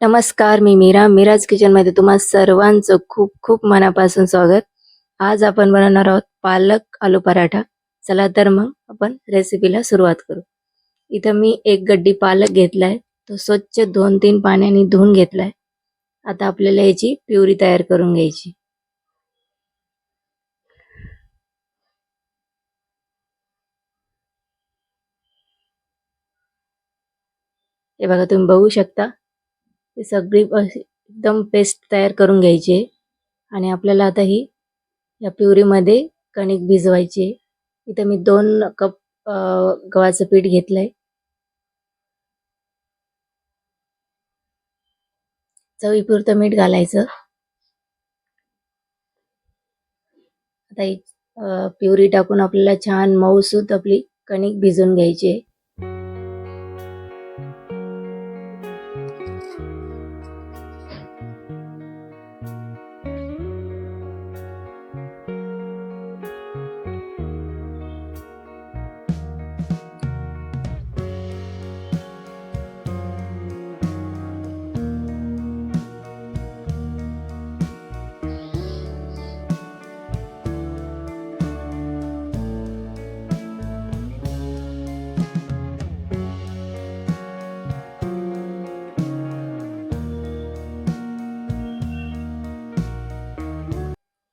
नमस्कार, मी मीराज किचनमध्ये तुम्हा सर्वांचं खूप खूप मनापासून स्वागत. आज आपण बनवणार आहोत पालक आलू पराठा. चला तर मग आपण रेसिपीला सुरुवात करू. इथं मी एक गड्डी पालक घेतलाय. तो स्वच्छ 2-3 पाण्याने धुवून घेतलाय. आता आपल्याला याची प्युरी तयार करून घ्यायची. हे बघा, तुम्ही बघू शकता. ही सगळी एकदम पेस्ट तयार करून घ्यायची आहे. आणि आपल्याला आता ही या प्युरीमध्ये कणिक भिजवायची आहे. इथं मी 2 कप गव्हाचं पीठ घेतलंय. चवीपुरतं मीठ घालायचं. आता ही प्युरी टाकून आपल्याला छान मऊसूत आपली कणिक भिजवून घ्यायची आहे.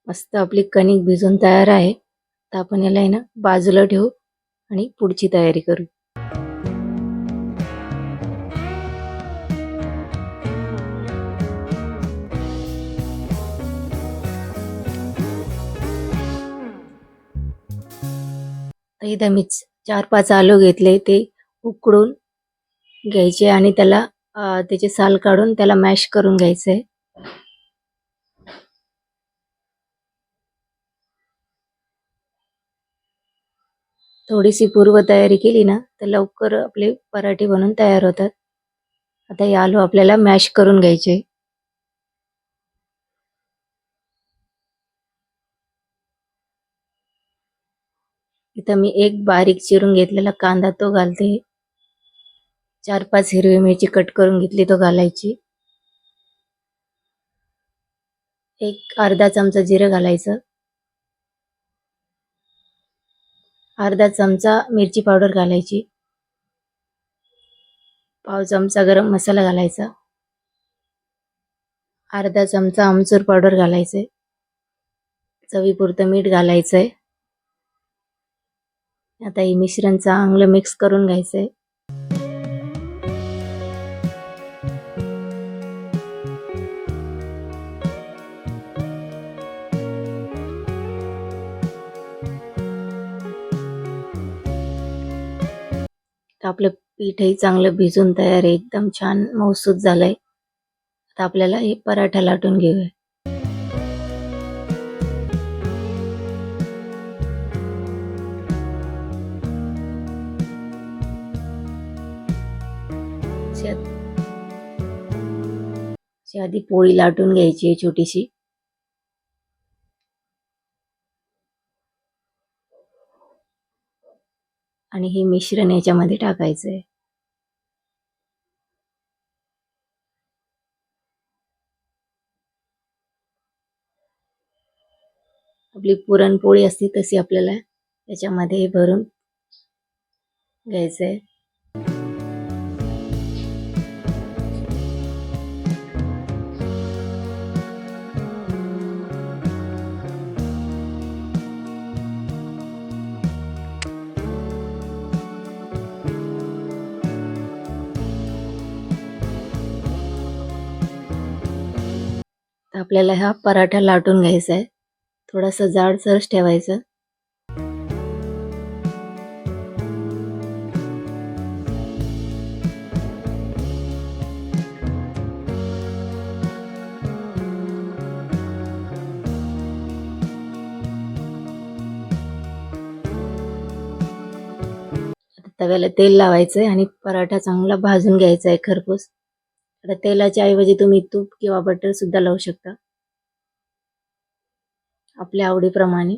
मस्त आपली कणिक भिजून तयार आहे. आता आपण याला आहे ना बाजूला ठेवू आणि पुढची तयारी करू. तर इथं मी 4-5 आलू घेतले. ते उकडून घ्यायचे आणि त्याला त्याचे साल काढून त्याला मॅश करून घ्यायचंय. थोडीशी पूर्व तयारी केली ना तर लवकर आपले पराठे बनून तयार होतात. आता हे आलू आपल्याला मॅश करून घ्यायचे. इथं मी एक बारीक चिरून घेतलेला कांदा तो घालते. 4-5 हिरवी मिरची कट करून घेतली तो घालायची. एक अर्धा चमचा जिरं घालायचं. अर्धा चमचा मिरची पावडर घालायची. पाव चमचा गरम मसाला घालायचा. अर्धा चमचा आमचूर पावडर घालायचे. चवीपुरतं मीठ घालायचंय. आता हे मिश्रण चांगलं मिक्स करून घ्यायचंय. आपलं पीठही चांगलं भिजून तयार आहे. एकदम छान मऊसूत झालंय. आता आपल्याला हे पराठा लाटून घेऊया. आधी पोळी लाटून घ्यायची आहे छोटीशी. आणि हे मिश्रण याच्यामध्ये टाकायचंय. आपली पुरणपोळी असते तशी आपल्याला त्याच्यामध्ये भरून घ्यायचंय. आपल्याला हा पराठा लाटून घ्यायचा आहे. थोडासा जाडसरच ठेवायचं. तव्याला तेल लावायचंय आणि पराठा चांगला भाजून घ्यायचा आहे खरपूस. आता तेलाच्या ऐवजी तुम्ही तूप किंवा बटर सुद्धा लावू शकता आपल्या आवडीप्रमाणे.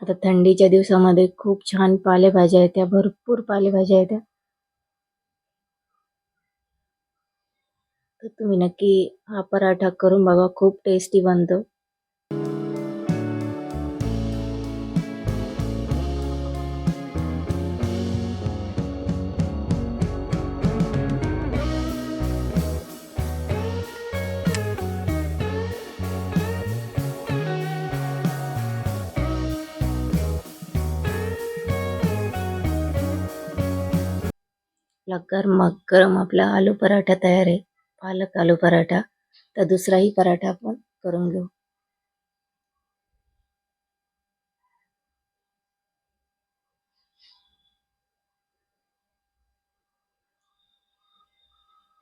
आता थंडीच्या दिवसामध्ये खूप छान पालेभाज्या येत्या, भरपूर पालेभाज्या येत्या. तर तुम्ही नक्की हा पराठा करून बघा, खूप टेस्टी बनतो. आपला गरम आपला आलू पराठा तयार आहे. पालक आलू पराठा. तर दुसराही पराठा आपण करून घेऊ.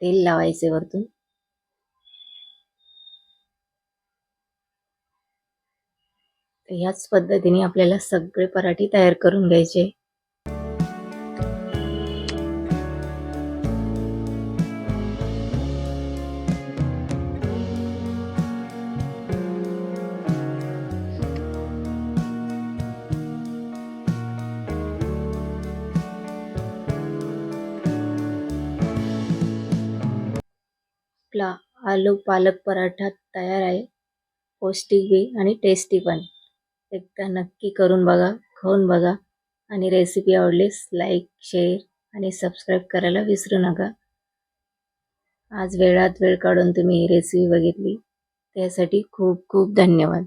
तेल लावायचे वरतून. तर ह्याच पद्धतीने आपल्याला सगळे पराठे तयार करून घ्यायचे. आपला आलू पालक पराठा तयार आहे. पौष्टिक बी आणि टेस्टी पण. एकदा नक्की करून बघा, खाऊन बघा आणि रेसिपी आवडलीस लाईक, शेअर आणि सबस्क्राईब करायला विसरू नका. आज वेळात वेळ काढून तुम्ही ही रेसिपी बघितली त्यासाठी खूप खूप धन्यवाद.